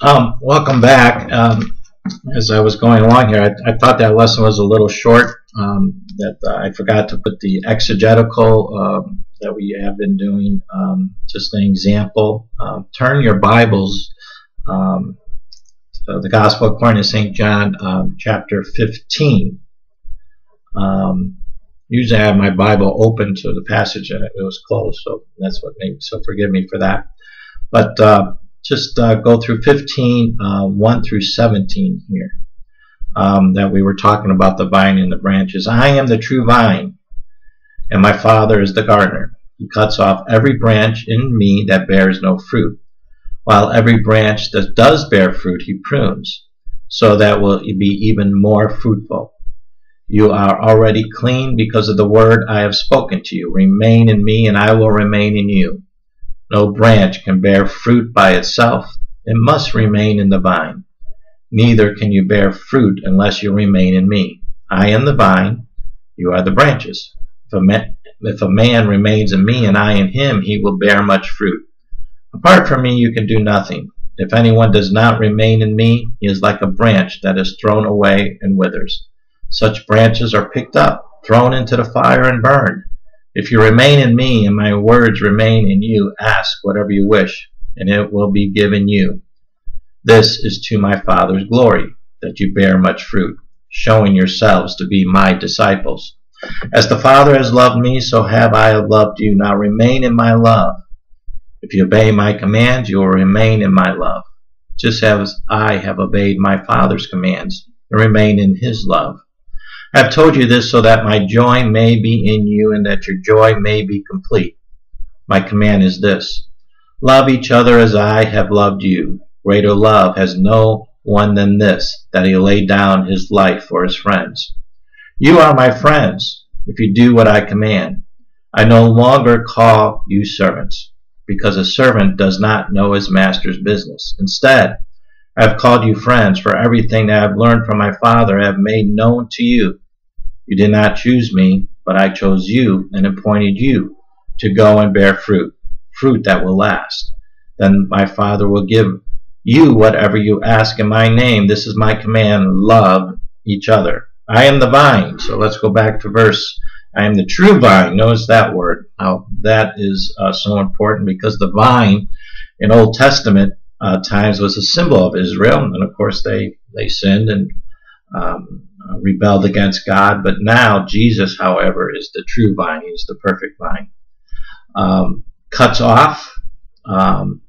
Welcome back. As I was going along here, I thought that lesson was a little short, that I forgot to put the exegetical that we have been doing. Just an example. Turn your Bibles to the Gospel according to St. John, chapter 15. Usually I have my Bible open to the passage and it was closed, so that's what made, so forgive me for that. But just go through 15, 1 through 17 here, that we were talking about the vine and the branches. I am the true vine, and my Father is the gardener. He cuts off every branch in me that bears no fruit, while every branch that does bear fruit he prunes, so that will be even more fruitful. You are already clean because of the word I have spoken to you. Remain in me, and I will remain in you. No branch can bear fruit by itself. It must remain in the vine. Neither can you bear fruit unless you remain in me. I am the vine, you are the branches. If a man remains in me and I in him, he will bear much fruit. Apart from me you can do nothing. If anyone does not remain in me, he is like a branch that is thrown away and withers. Such branches are picked up, thrown into the fire, and burned. If you remain in me and my words remain in you, ask whatever you wish, and it will be given you. This is to my Father's glory, that you bear much fruit, showing yourselves to be my disciples. As the Father has loved me, so have I loved you. Now remain in my love. If you obey my commands, you will remain in my love, just as I have obeyed my Father's commands and remain in his love. I have told you this so that my joy may be in you and that your joy may be complete. My command is this: love each other as I have loved you. Greater love has no one than this, that he laid down his life for his friends. You are my friends if you do what I command. I no longer call you servants, because a servant does not know his master's business. Instead, I have called you friends, for everything that I have learned from my Father I have made known to you. You did not choose me, but I chose you and appointed you to go and bear fruit, fruit that will last. Then my Father will give you whatever you ask in my name. This is my command: love each other. I am the vine. So let's go back to verse. I am the true vine. Notice that word. Now that is so important, because the vine in Old Testament times was a symbol of Israel, and of course they sinned and rebelled against God. But now Jesus, however, is the true vine. He is the perfect vine.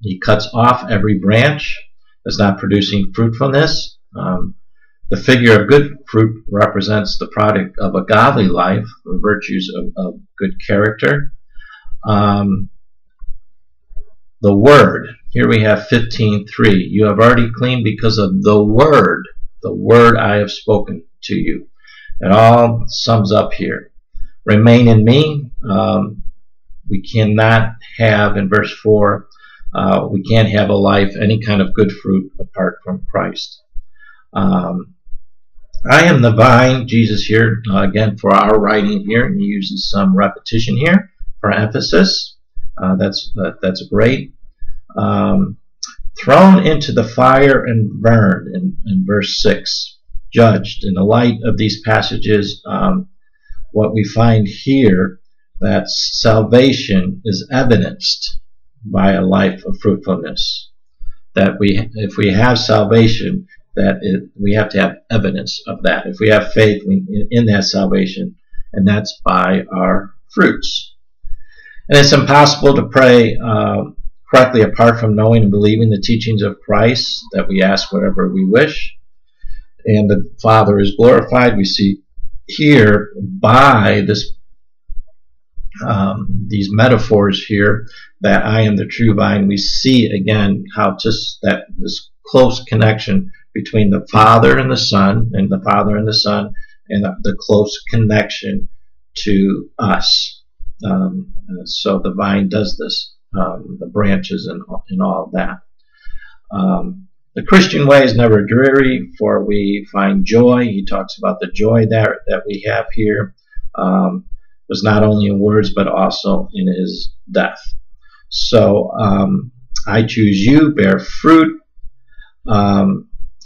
He cuts off every branch that's not producing fruitfulness. The figure of good fruit represents the product of a godly life, or virtues of good character. The word, here we have 15:3. You have already cleaned because of the word I have spoken to you. It all sums up here. Remain in me. We cannot have, in verse 4, we can't have a life, any kind of good fruit, apart from Christ. I am the vine, Jesus here, again for our writing here, and he uses some repetition here for emphasis. That's great. Thrown into the fire and burned in verse 6. Judged. In the light of these passages, what we find here, that salvation is evidenced by a life of fruitfulness. That if we have salvation, we have to have evidence of that. If we have faith in that salvation, and that's by our fruits. And it's impossible to pray correctly apart from knowing and believing the teachings of Christ, that we ask whatever we wish, and the Father is glorified. We see here by this these metaphors here, that I am the true vine. We see again how just that this close connection between the Father and the Son, and the Father and the Son, and the close connection to us. So the vine does this, the branches and all of that. The Christian way is never dreary, for we find joy. He talks about the joy that we have here. Was not only in words, but also in his death. So I choose you, bear fruit.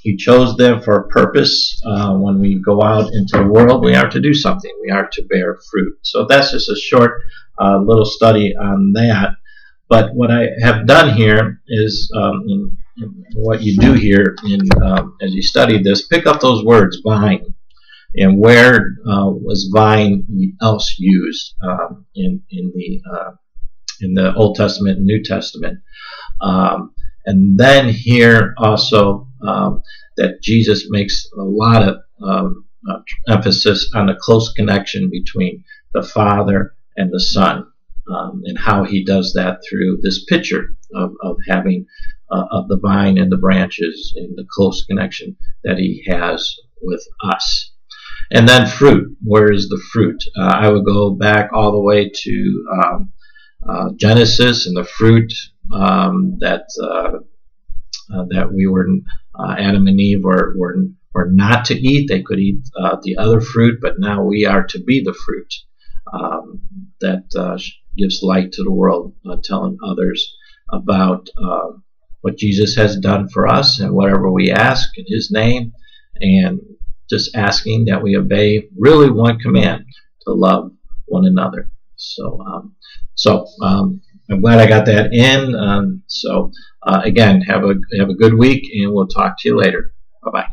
He chose them for a purpose. When we go out into the world, we are to do something. We are to bear fruit. So that's just a short little study on that. But what I have done here is, in what you do here as you study this, pick up those words, vine, and where was vine else used in the Old Testament and New Testament. And then here also that Jesus makes a lot of emphasis on the close connection between the Father and the Son, and how he does that through this picture of having of the vine and the branches and the close connection that he has with us. And then fruit. Where is the fruit? I would go back all the way to Genesis and the fruit that we were, Adam and Eve were not to eat. They could eat the other fruit, but now we are to be the fruit that gives light to the world, telling others about what Jesus has done for us, and whatever we ask in his name, and just asking that we obey really one command, to love one another. So I'm glad I got that in. Again, have a good week, and we'll talk to you later. Bye-bye.